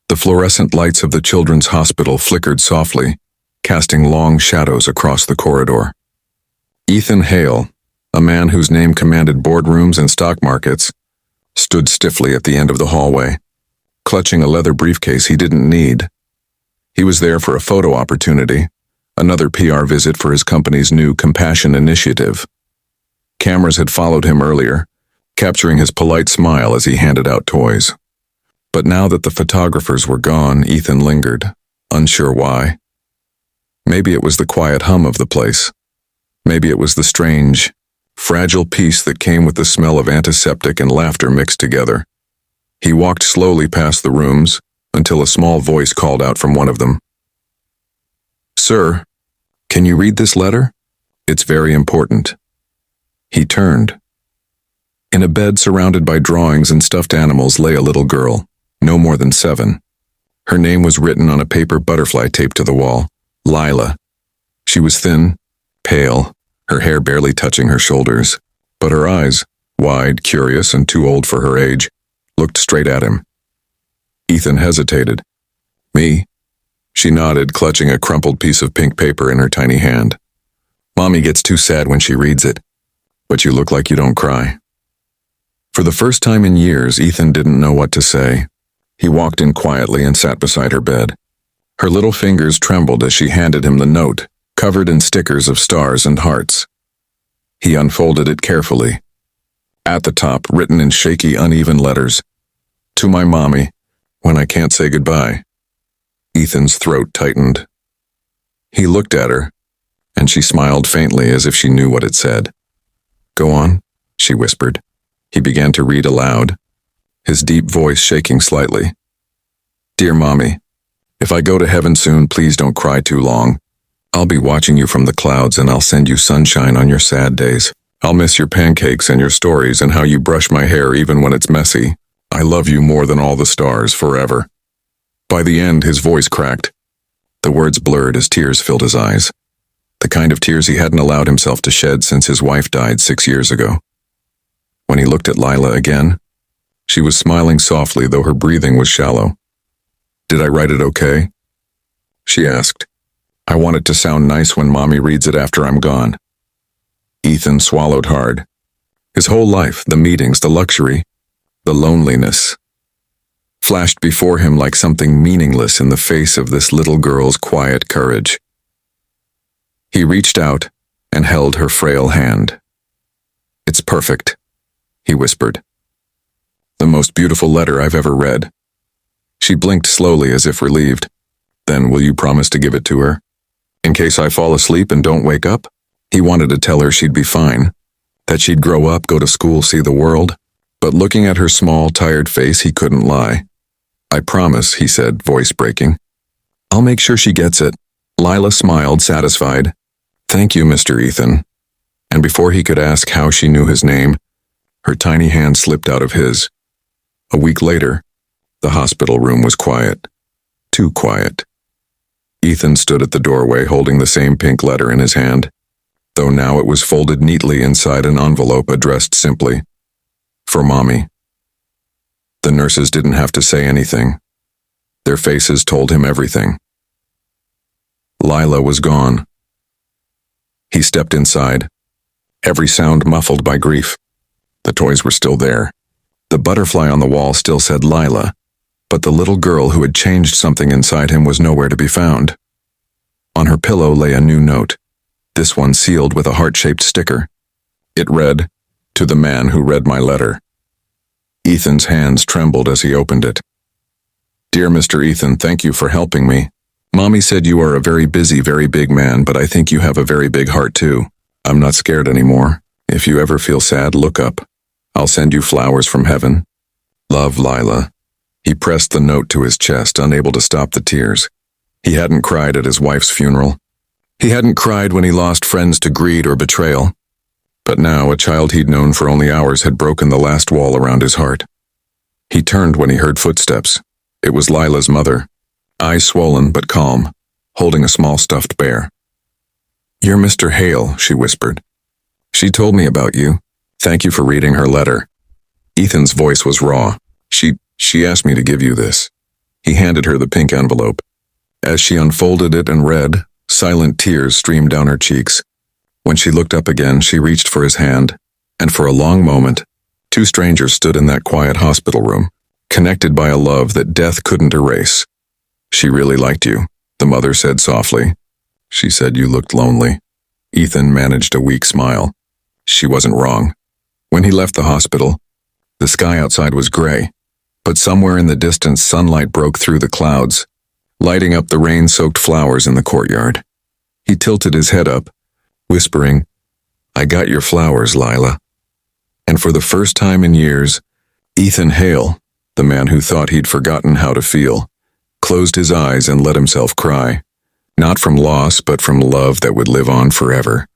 The fluorescent lights of the children's hospital flickered softly, casting long shadows across the corridor. Ethan Hale, a man whose name commanded boardrooms and stock markets, stood stiffly at the end of the hallway, clutching a leather briefcase he didn't need. He was there for a photo opportunity, another PR visit for his company's new Compassion initiative. Cameras had followed him earlier, capturing his polite smile as he handed out toys. But now that the photographers were gone, Ethan lingered, unsure why. Maybe it was the quiet hum of the place. Maybe it was the strange, fragile peace that came with the smell of antiseptic and laughter mixed together. He walked slowly past the rooms until a small voice called out from one of them. "Sir, can you read this letter? It's very important." He turned. In a bed surrounded by drawings and stuffed animals lay a little girl, no more than 7. Her name was written on a paper butterfly taped to the wall, Lila. She was thin, pale, her hair barely touching her shoulders, but her eyes, wide, curious, and too old for her age, looked straight at him. Ethan hesitated. "Me?" She nodded, clutching a crumpled piece of pink paper in her tiny hand. "Mommy gets too sad when she reads it, but you look like you don't cry." For the first time in years, Ethan didn't know what to say. He walked in quietly and sat beside her bed. Her little fingers trembled as she handed him the note, covered in stickers of stars and hearts. He unfolded it carefully. At the top, written in shaky, uneven letters, "To my mommy, when I can't say goodbye." Ethan's throat tightened. He looked at her, and she smiled faintly as if she knew what it said. "Go on," she whispered. He began to read aloud, his deep voice shaking slightly. "Dear Mommy, if I go to heaven soon, please don't cry too long. I'll be watching you from the clouds and I'll send you sunshine on your sad days. I'll miss your pancakes and your stories and how you brush my hair even when it's messy. I love you more than all the stars forever." By the end, his voice cracked. The words blurred as tears filled his eyes, the kind of tears he hadn't allowed himself to shed since his wife died 6 years ago. When he looked at Lila again, she was smiling softly, though her breathing was shallow. "Did I write it okay?" she asked. "I want it to sound nice when Mommy reads it after I'm gone." Ethan swallowed hard. His whole life, the meetings, the luxury, the loneliness, flashed before him like something meaningless in the face of this little girl's quiet courage. He reached out and held her frail hand. "It's perfect," he whispered. "The most beautiful letter I've ever read." She blinked slowly as if relieved. "Then will you promise to give it to her? In case I fall asleep and don't wake up?" He wanted to tell her she'd be fine, that she'd grow up, go to school, see the world. But looking at her small, tired face, he couldn't lie. "I promise," he said, voice breaking. "I'll make sure she gets it." Lila smiled, satisfied. "Thank you, Mr. Ethan." And before he could ask how she knew his name, her tiny hand slipped out of his. A week later, the hospital room was quiet. Too quiet. Ethan stood at the doorway holding the same pink letter in his hand, though now it was folded neatly inside an envelope addressed simply, "For Mommy." The nurses didn't have to say anything. Their faces told him everything. Lila was gone. He stepped inside, every sound muffled by grief. The toys were still there. The butterfly on the wall still said Lila, but the little girl who had changed something inside him was nowhere to be found. On her pillow lay a new note, this one sealed with a heart-shaped sticker. It read, "To the man who read my letter." Ethan's hands trembled as he opened it. "Dear Mr. Ethan, thank you for helping me. Mommy said you are a very busy, very big man, but I think you have a very big heart too. I'm not scared anymore. If you ever feel sad, look up. I'll send you flowers from heaven. Love, Lila." He pressed the note to his chest, unable to stop the tears. He hadn't cried at his wife's funeral. He hadn't cried when he lost friends to greed or betrayal. But now, a child he'd known for only hours had broken the last wall around his heart. He turned when he heard footsteps. It was Lila's mother, eyes swollen but calm, holding a small stuffed bear. "You're Mr. Hale," she whispered. "She told me about you. Thank you for reading her letter." Ethan's voice was raw. She asked me to give you this." He handed her the pink envelope. As she unfolded it and read, silent tears streamed down her cheeks. When she looked up again, she reached for his hand, and for a long moment, two strangers stood in that quiet hospital room, connected by a love that death couldn't erase. She really liked you, the mother said softly. She said you looked lonely. Ethan managed a weak smile. She wasn't wrong. When he left the hospital, the sky outside was gray, but somewhere in the distance sunlight broke through the clouds, lighting up the rain-soaked flowers in the courtyard. He tilted his head up, whispering, "I got your flowers, Lila." And for the first time in years, Ethan Hale, the man who thought he'd forgotten how to feel, closed his eyes and let himself cry, not from loss but from love that would live on forever.